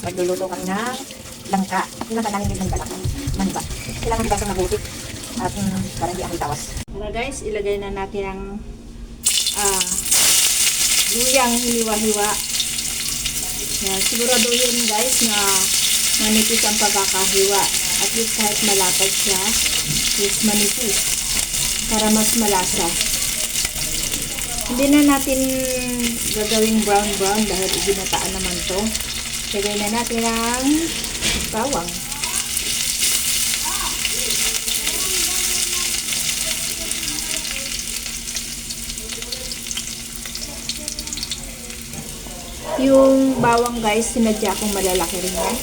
pagluluto kami ng langka. Langka namin yung langka lang. Manba. Kailangan higasan mabuti at para hindi amoy tawas. Tara guys, ilagay na natin ang luyang hiniwa-hiwa. Yan, siguraduhin guys na manipis ang pagkakahiwa. At least kahit malapad siya, is manipis. Para mas malasa. Hindi na natin gagawing brown dahil ginataan naman to. Lagay na natin ang bawang. Yung bawang guys, sinadya kong malalaki rin yan.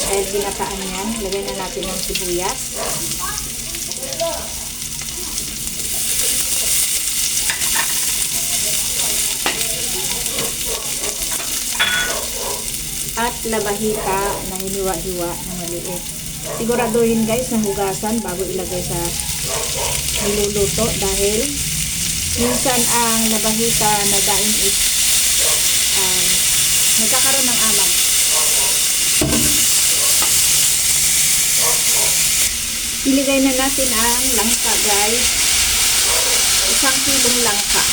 Dahil ginataan yan. Lagay na natin ang sibuyas. At labahita na hiniwa-hiwa na maliit. Siguraduhin guys na hugasan bago ilagay sa niluluto dahil minsan ang labahita na daing is nagkakaroon ng amag. Iligay na natin ang langka guys. 1 kilong langka.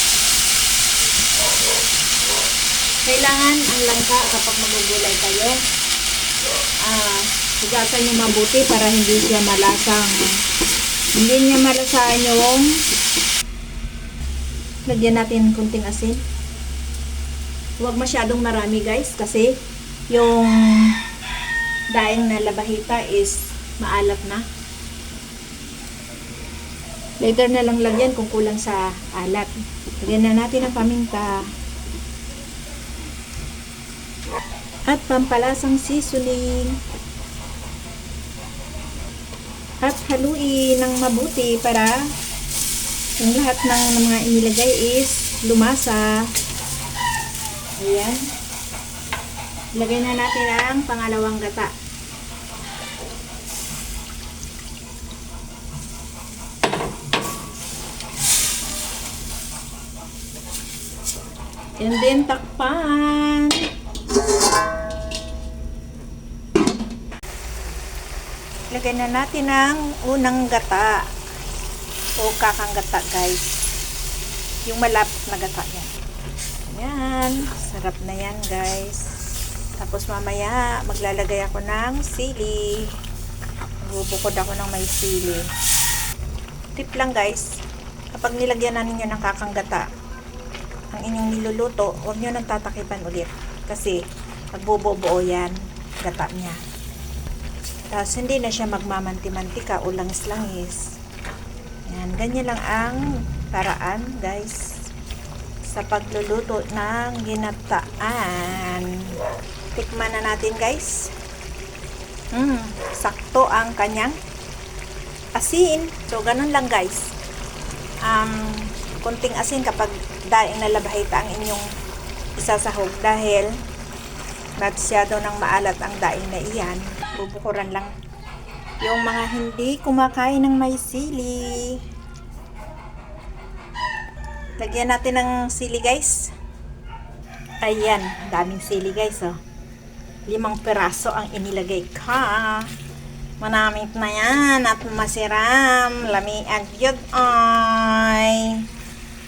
Kailangan ang langka kapag magugulay kayo, hugasan nyo mabuti para hindi siya malasang. Hindi niya malasahan yung lagyan natin kunting asin. Huwag masyadong marami guys kasi yung daing na labahita is maalat na. Later na lang lagyan kung kulang sa alat. Lagyan na natin ang paminta. At pampalasang seasoning. At haluin ng mabuti para yung lahat ng mga inilagay is lumasa. Ayan. Ilagay na natin ang pangalawang gata. And then takpan. Lagay na natin ang unang gata o kakang gata guys, yung malapit na gata yan. Yan, sarap na yan guys. Tapos mamaya maglalagay ako ng sili. Bubukod ako ng may sili. Tip lang guys, kapag nilagyan na ninyo ng kakang gata ang inyong niluluto, huwag nyo nang tatakipan ulit kasi magbubuo yan gata niya. Tapos hindi na siya magmamanti-mantika o langis-langis. Yan, ganyan lang ang paraan guys sa pagluluto ng ginataan. Tikman na natin guys. Sakto ang kanyang asin. So ganun lang guys. Kunting asin kapag daing na labahita ang inyong isasahog dahil masyado ng maalat ang daing na iyan. Bubukuran lang yung mga hindi kumakain ng may sili. Lagyan natin ng sili guys. Ayan, daming sili guys oh. 5 piraso ang inilagay ka. Manamit na yan at masiram. Lamiag yun ay.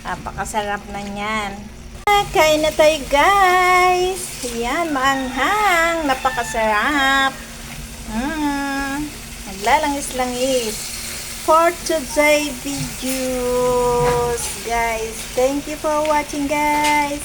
Napakasarap na yan. Kain na tayo guys. Ayan, maanghang. Napakasarap. Naglalangis-langis. For today videos guys. Thank you for watching guys.